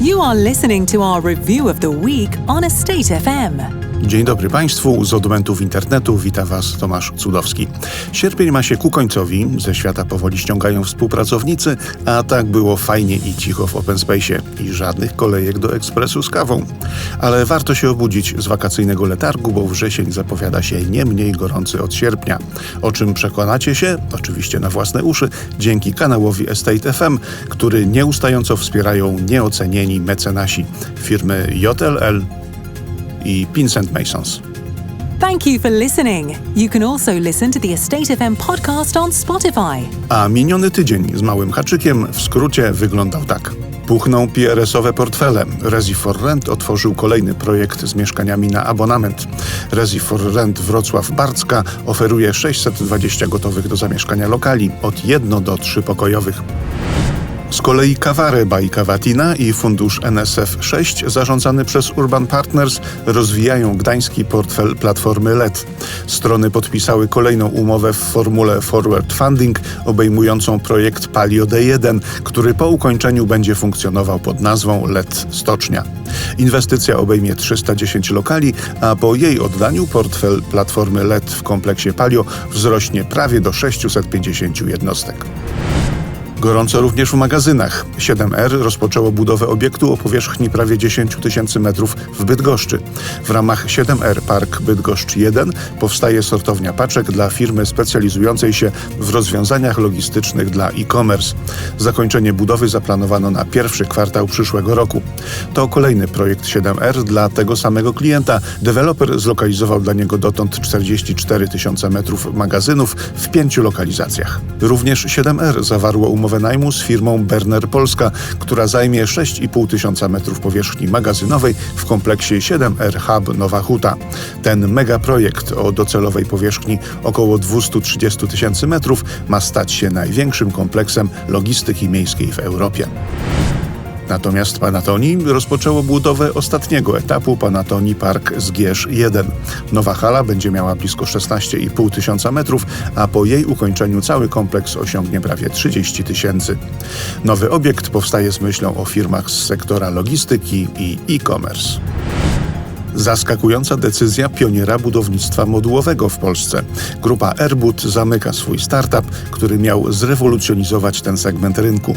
You are listening to our review of the week on Estate FM. Dzień dobry Państwu, z odmętów internetu wita Was Tomasz Cudowski. Sierpień ma się ku końcowi, ze świata powoli ściągają współpracownicy, a tak było fajnie i cicho w Open Space'ie i żadnych kolejek do ekspresu z kawą. Ale warto się obudzić z wakacyjnego letargu, bo wrzesień zapowiada się nie mniej gorący od sierpnia. O czym przekonacie się, oczywiście na własne uszy, dzięki kanałowi Estate FM, który nieustająco wspierają nieocenieni mecenasi firmy JLL i Pinsent Masons. Thank you for listening. You can also listen to the Estate FM podcast on Spotify. A miniony tydzień z małym haczykiem w skrócie wyglądał tak. Puchną PRS-owe portfele. Resi4Rent otworzył kolejny projekt z mieszkaniami na abonament. Resi4Rent Wrocław-Barcka oferuje 620 gotowych do zamieszkania lokali od 1 do 3 pokojowych. Z kolei Kaware by Cavatina i fundusz NSF 6 zarządzany przez Urban Partners rozwijają gdański portfel platformy LED. Strony podpisały kolejną umowę w formule Forward Funding obejmującą projekt Palio D1, który po ukończeniu będzie funkcjonował pod nazwą LED Stocznia. Inwestycja obejmie 310 lokali, a po jej oddaniu portfel platformy LED w kompleksie Palio wzrośnie prawie do 650 jednostek. Gorąco również w magazynach. 7R rozpoczęło budowę obiektu o powierzchni prawie 10 000 metrów w Bydgoszczy. W ramach 7R Park Bydgoszcz 1 powstaje sortownia paczek dla firmy specjalizującej się w rozwiązaniach logistycznych dla e-commerce. Zakończenie budowy zaplanowano na pierwszy kwartał przyszłego roku. To kolejny projekt 7R dla tego samego klienta. Deweloper zlokalizował dla niego dotąd 44 000 metrów magazynów w 5 lokalizacjach. Również 7R zawarło umowę najmu z firmą Berner Polska, która zajmie 6,5 metrów powierzchni magazynowej w kompleksie 7R Hub Nowa Huta. Ten megaprojekt o docelowej powierzchni około 230 000 metrów ma stać się największym kompleksem logistyki miejskiej w Europie. Natomiast Panattoni rozpoczęło budowę ostatniego etapu Panattoni Park Zgierz 1. Nowa hala będzie miała blisko 16,5 tysiąca metrów, a po jej ukończeniu cały kompleks osiągnie prawie 30 000. Nowy obiekt powstaje z myślą o firmach z sektora logistyki i e-commerce. Zaskakująca decyzja pioniera budownictwa modułowego w Polsce. Grupa Airbud zamyka swój startup, który miał zrewolucjonizować ten segment rynku.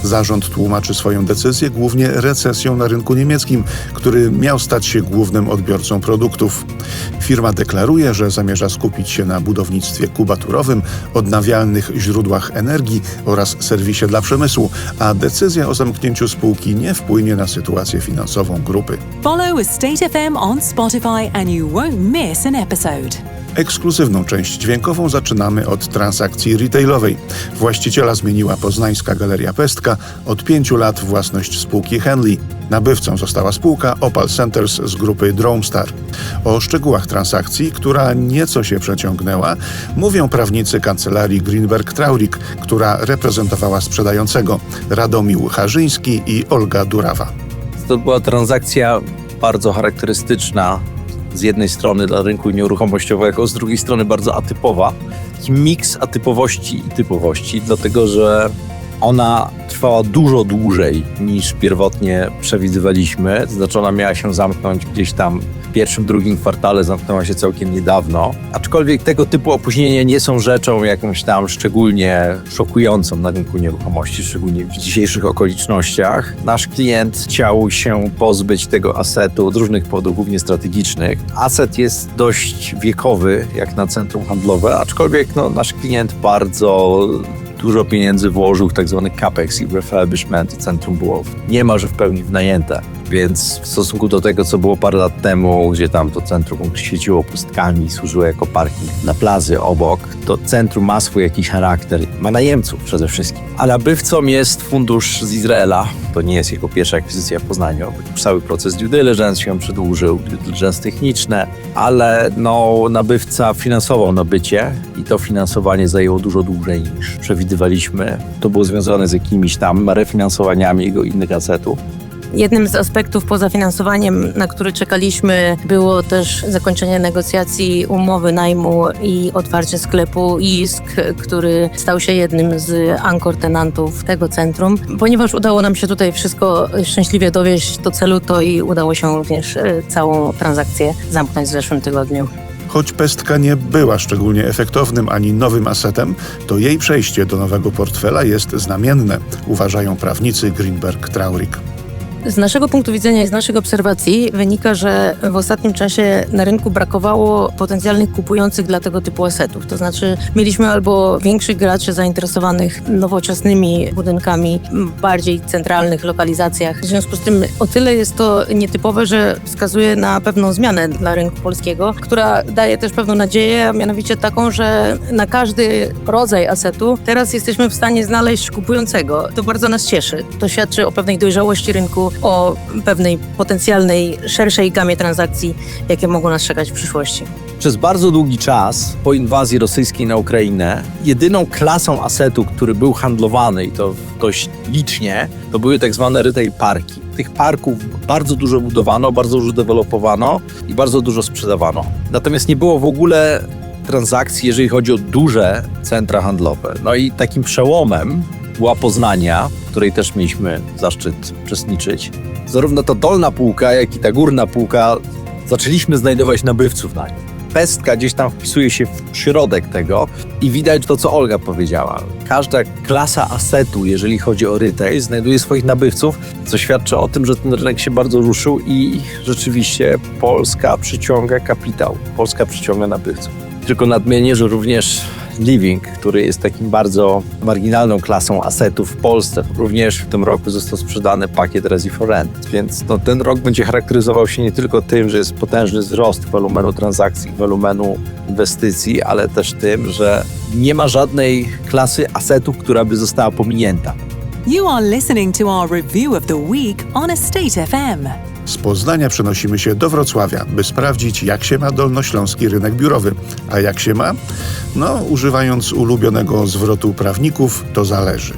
Zarząd tłumaczy swoją decyzję głównie recesją na rynku niemieckim, który miał stać się głównym odbiorcą produktów. Firma deklaruje, że zamierza skupić się na budownictwie kubaturowym, odnawialnych źródłach energii oraz serwisie dla przemysłu, a decyzja o zamknięciu spółki nie wpłynie na sytuację finansową grupy. Follow Estate FM on Spotify and you won't miss an episode. Ekskluzywną część dźwiękową zaczynamy od transakcji retailowej. Właściciela zmieniła poznańska Galeria Pestka, od 5 lat własność spółki Henley. Nabywcą została spółka Opal Centers z grupy Dromstar. O szczegółach transakcji, która nieco się przeciągnęła, mówią prawnicy kancelarii Greenberg Traurig, która reprezentowała sprzedającego, Radomił Harzyński i Olga Durawa. To była transakcja bardzo charakterystyczna z jednej strony dla rynku nieruchomościowego, z drugiej strony bardzo atypowa. Taki miks atypowości i typowości, dlatego że ona trwała dużo dłużej niż pierwotnie przewidywaliśmy. To znaczy ona miała się zamknąć gdzieś tam w pierwszym, drugim kwartale, zamknęła się całkiem niedawno. Aczkolwiek tego typu opóźnienia nie są rzeczą jakąś tam szczególnie szokującą na rynku nieruchomości, szczególnie w dzisiejszych okolicznościach. Nasz klient chciał się pozbyć tego asetu z różnych powodów, głównie strategicznych. Aset jest dość wiekowy, jak na centrum handlowe, aczkolwiek nasz klient bardzo dużo pieniędzy włożył w tak zwany capex i refurbishment i centrum było niemalże w pełni wynajęte. Więc w stosunku do tego, co było parę lat temu, gdzie tam to centrum świeciło pustkami, służyło jako parking na plazy obok, to centrum ma swój jakiś charakter, ma najemców przede wszystkim. A nabywcą jest fundusz z Izraela. To nie jest jego pierwsza akwizycja w Poznaniu. Cały proces due diligence się przedłużył, due diligence techniczne, ale nabywca finansował nabycie i to finansowanie zajęło dużo dłużej niż przewidywaliśmy. To było związane z jakimiś tam refinansowaniami jego innych asetów. Jednym z aspektów poza finansowaniem, na który czekaliśmy, było też zakończenie negocjacji umowy najmu i otwarcie sklepu ISK, który stał się jednym z anchor tenantów tego centrum. Ponieważ udało nam się tutaj wszystko szczęśliwie dowieść do celu, to i udało się również całą transakcję zamknąć w zeszłym tygodniu. Choć Pestka nie była szczególnie efektownym ani nowym asetem, to jej przejście do nowego portfela jest znamienne, uważają prawnicy Greenberg Traurig. Z naszego punktu widzenia i z naszych obserwacji wynika, że w ostatnim czasie na rynku brakowało potencjalnych kupujących dla tego typu asetów. To znaczy mieliśmy albo większych graczy zainteresowanych nowoczesnymi budynkami w bardziej centralnych lokalizacjach. W związku z tym o tyle jest to nietypowe, że wskazuje na pewną zmianę dla rynku polskiego, która daje też pewną nadzieję, a mianowicie taką, że na każdy rodzaj asetu teraz jesteśmy w stanie znaleźć kupującego. To bardzo nas cieszy. To świadczy o pewnej dojrzałości rynku, o pewnej potencjalnej, szerszej gamie transakcji, jakie mogą nas czekać w przyszłości. Przez bardzo długi czas po inwazji rosyjskiej na Ukrainę jedyną klasą asetu, który był handlowany i to dość licznie, to były tak zwane retail parki. Tych parków bardzo dużo budowano, bardzo dużo dewelopowano i bardzo dużo sprzedawano. Natomiast nie było w ogóle transakcji, jeżeli chodzi o duże centra handlowe. No i takim przełomem była Poznania, w której też mieliśmy zaszczyt uczestniczyć. Zarówno ta dolna półka, jak i ta górna półka zaczęliśmy znajdować nabywców na nie. Pestka gdzieś tam wpisuje się w środek tego i widać to, co Olga powiedziała. Każda klasa asetu, jeżeli chodzi o retail, znajduje swoich nabywców, co świadczy o tym, że ten rynek się bardzo ruszył i rzeczywiście Polska przyciąga kapitał, Polska przyciąga nabywców. Tylko nadmienię, że również Living, który jest takim bardzo marginalną klasą asetów w Polsce, również w tym roku został sprzedany pakiet Resi for Rent, więc ten rok będzie charakteryzował się nie tylko tym, że jest potężny wzrost wolumenu transakcji, wolumenu inwestycji, ale też tym, że nie ma żadnej klasy asetów, która by została pominięta. You are listening to our review of the week on Estate FM. Z Poznania przenosimy się do Wrocławia, by sprawdzić, jak się ma dolnośląski rynek biurowy. A jak się ma? No, używając ulubionego zwrotu prawników, to zależy.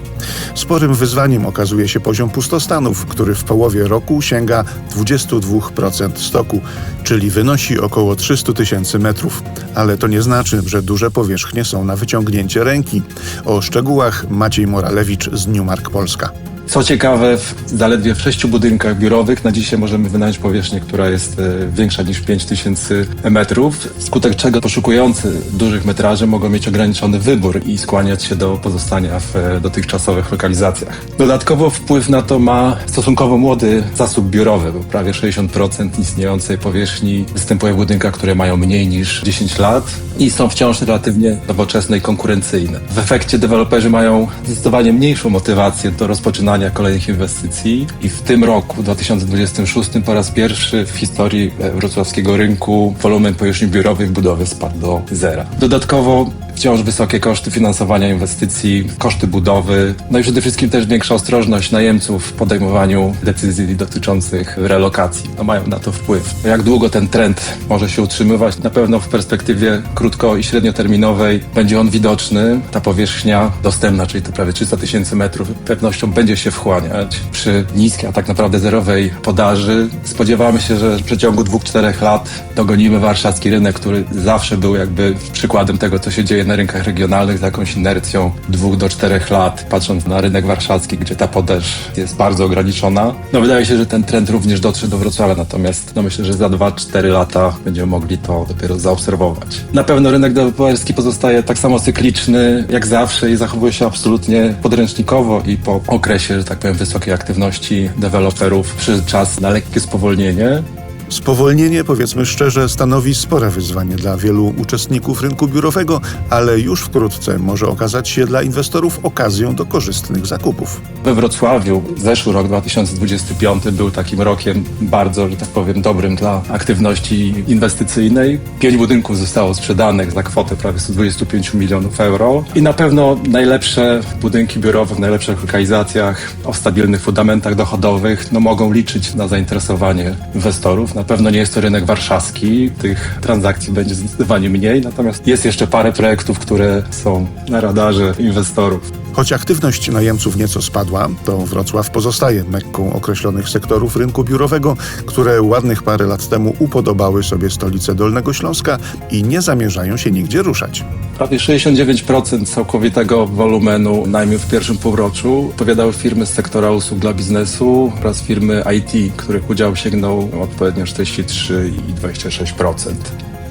Sporym wyzwaniem okazuje się poziom pustostanów, który w połowie roku sięga 22% stoku, czyli wynosi około 300 000 metrów. Ale to nie znaczy, że duże powierzchnie są na wyciągnięcie ręki. O szczegółach Maciej Moralewicz z Newmark Polska. Co ciekawe, zaledwie w 6 budynkach biurowych na dzisiaj możemy wynająć powierzchnię, która jest większa niż 5000 metrów, wskutek czego poszukujący dużych metraży mogą mieć ograniczony wybór i skłaniać się do pozostania w dotychczasowych lokalizacjach. Dodatkowo wpływ na to ma stosunkowo młody zasób biurowy, bo prawie 60% istniejącej powierzchni występuje w budynkach, które mają mniej niż 10 lat i są wciąż relatywnie nowoczesne i konkurencyjne. W efekcie deweloperzy mają zdecydowanie mniejszą motywację do rozpoczynania kolejnych inwestycji i w tym roku, 2026, po raz pierwszy w historii wrocławskiego rynku wolumen powierzchni biurowych budowy spadł do zera. Dodatkowo wciąż wysokie koszty finansowania inwestycji, koszty budowy, no i przede wszystkim też większa ostrożność najemców w podejmowaniu decyzji dotyczących relokacji. No mają na to wpływ. Jak długo ten trend może się utrzymywać? Na pewno w perspektywie krótko- i średnioterminowej będzie on widoczny. Ta powierzchnia dostępna, czyli to prawie 300 000 metrów, pewnością będzie się wchłaniać. Przy niskiej, a tak naprawdę zerowej podaży spodziewamy się, że w przeciągu 2-4 lat dogonimy warszawski rynek, który zawsze był jakby przykładem tego, co się dzieje na rynkach regionalnych z jakąś inercją 2 do 4 lat, patrząc na rynek warszawski, gdzie ta podaż jest bardzo ograniczona. No wydaje się, że ten trend również dotrze do Wrocławia, natomiast myślę, że za 2-4 lata będziemy mogli to dopiero zaobserwować. Na pewno rynek deweloperski pozostaje tak samo cykliczny jak zawsze i zachowuje się absolutnie podręcznikowo i po okresie, że tak powiem, wysokiej aktywności deweloperów przyszedł czas na lekkie spowolnienie. Spowolnienie, powiedzmy szczerze, stanowi spore wyzwanie dla wielu uczestników rynku biurowego, ale już wkrótce może okazać się dla inwestorów okazją do korzystnych zakupów. We Wrocławiu zeszły rok 2025 był takim rokiem bardzo, że tak powiem, dobrym dla aktywności inwestycyjnej. 5 budynków zostało sprzedanych za kwotę prawie 125 milionów euro i na pewno najlepsze budynki biurowe w najlepszych lokalizacjach, o stabilnych fundamentach dochodowych, mogą liczyć na zainteresowanie inwestorów. Na pewno nie jest to rynek warszawski, tych transakcji będzie zdecydowanie mniej, natomiast jest jeszcze parę projektów, które są na radarze inwestorów. Choć aktywność najemców nieco spadła, to Wrocław pozostaje mekką określonych sektorów rynku biurowego, które ładnych parę lat temu upodobały sobie stolicę Dolnego Śląska i nie zamierzają się nigdzie ruszać. Prawie 69% całkowitego wolumenu najmu w pierwszym półroczu odpowiadały firmy z sektora usług dla biznesu oraz firmy IT, których udział sięgnął odpowiednio 43% i 26%.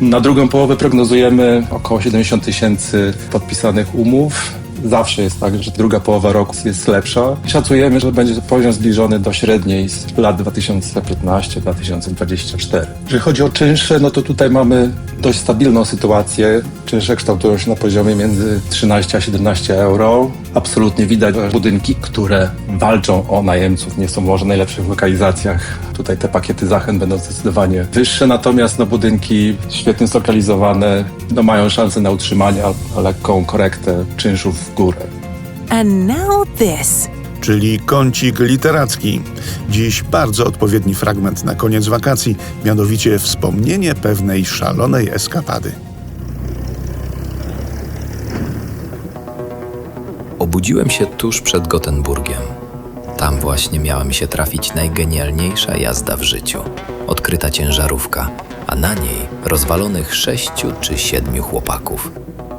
Na drugą połowę prognozujemy około 70 000 podpisanych umów. Zawsze jest tak, że druga połowa roku jest lepsza. Szacujemy, że będzie to poziom zbliżony do średniej z lat 2015-2024. Jeżeli chodzi o czynsze, no to tutaj mamy dość stabilną sytuację. Czynsze kształtują się na poziomie między 13 a 17 euro. Absolutnie widać, że budynki, które walczą o najemców, nie są może w najlepszych lokalizacjach. Tutaj te pakiety zachęt będą zdecydowanie wyższe, natomiast budynki świetnie zlokalizowane mają szansę na utrzymanie, a lekką korektę czynszów w górę. And now this. Czyli kącik literacki. Dziś bardzo odpowiedni fragment na koniec wakacji, mianowicie wspomnienie pewnej szalonej eskapady. Obudziłem się tuż przed Gotenburgiem. Tam właśnie miała mi się trafić najgenialniejsza jazda w życiu. Odkryta ciężarówka, a na niej rozwalonych 6 czy 7 chłopaków.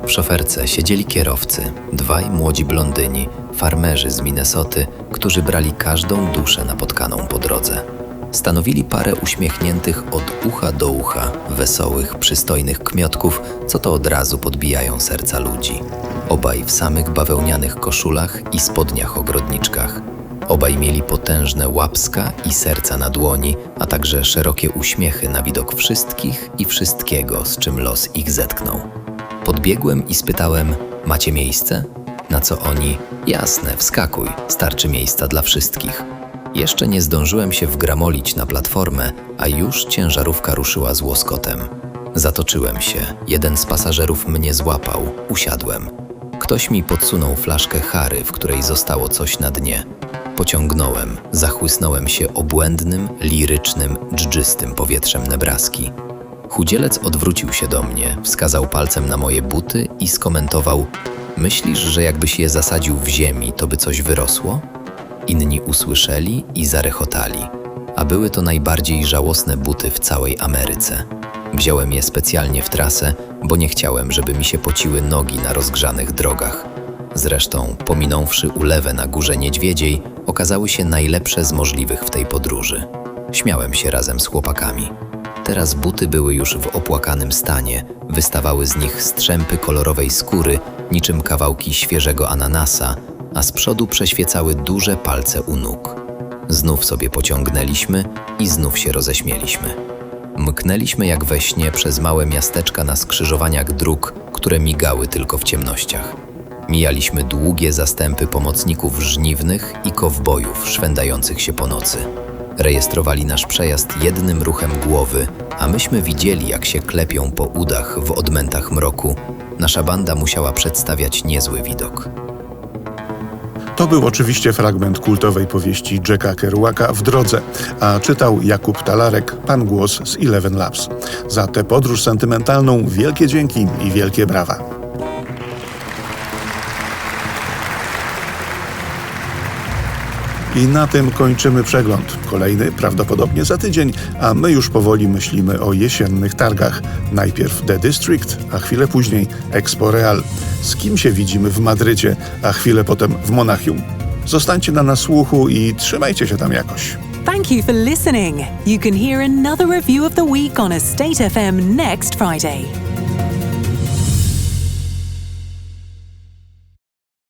W szoferce siedzieli kierowcy, 2 młodzi blondyni, farmerzy z Minnesoty, którzy brali każdą duszę napotkaną po drodze. Stanowili parę uśmiechniętych od ucha do ucha, wesołych, przystojnych kmiotków, co to od razu podbijają serca ludzi. Obaj w samych bawełnianych koszulach i spodniach ogrodniczkach. Obaj mieli potężne łapska i serca na dłoni, a także szerokie uśmiechy na widok wszystkich i wszystkiego, z czym los ich zetknął. Podbiegłem i spytałem: macie miejsce? Na co oni: jasne, wskakuj, starczy miejsca dla wszystkich. Jeszcze nie zdążyłem się wgramolić na platformę, a już ciężarówka ruszyła z łoskotem. Zatoczyłem się, jeden z pasażerów mnie złapał, usiadłem. Ktoś mi podsunął flaszkę Harry, w której zostało coś na dnie. Pociągnąłem, zachłysnąłem się obłędnym, lirycznym, dżdżystym powietrzem Nebraski. Chudzielec odwrócił się do mnie, wskazał palcem na moje buty i skomentował: myślisz, że jakbyś je zasadził w ziemi, to by coś wyrosło? Inni usłyszeli i zarechotali, a były to najbardziej żałosne buty w całej Ameryce. Wziąłem je specjalnie w trasę, bo nie chciałem, żeby mi się pociły nogi na rozgrzanych drogach. Zresztą, pominąwszy ulewę na Górze Niedźwiedziej, okazały się najlepsze z możliwych w tej podróży. Śmiałem się razem z chłopakami. Teraz buty były już w opłakanym stanie, wystawały z nich strzępy kolorowej skóry, niczym kawałki świeżego ananasa, a z przodu przeświecały duże palce u nóg. Znów sobie pociągnęliśmy i znów się roześmieliśmy. Mknęliśmy jak we śnie przez małe miasteczka na skrzyżowaniach dróg, które migały tylko w ciemnościach. Mijaliśmy długie zastępy pomocników żniwnych i kowbojów szwendających się po nocy. Rejestrowali nasz przejazd jednym ruchem głowy, a myśmy widzieli, jak się klepią po udach w odmętach mroku. Nasza banda musiała przedstawiać niezły widok. To był oczywiście fragment kultowej powieści Jacka Kerouaka W drodze, a czytał Jakub Talarek, pan głos z Eleven Labs. Za tę podróż sentymentalną wielkie dzięki i wielkie brawa. I na tym kończymy przegląd. Kolejny prawdopodobnie za tydzień, a my już powoli myślimy o jesiennych targach. Najpierw The District, a chwilę później Expo Real. Z kim się widzimy w Madrycie, a chwilę potem w Monachium? Zostańcie na słuchu i trzymajcie się tam jakoś. Thank you for listening. You can hear another review of the week on Estate FM next Friday.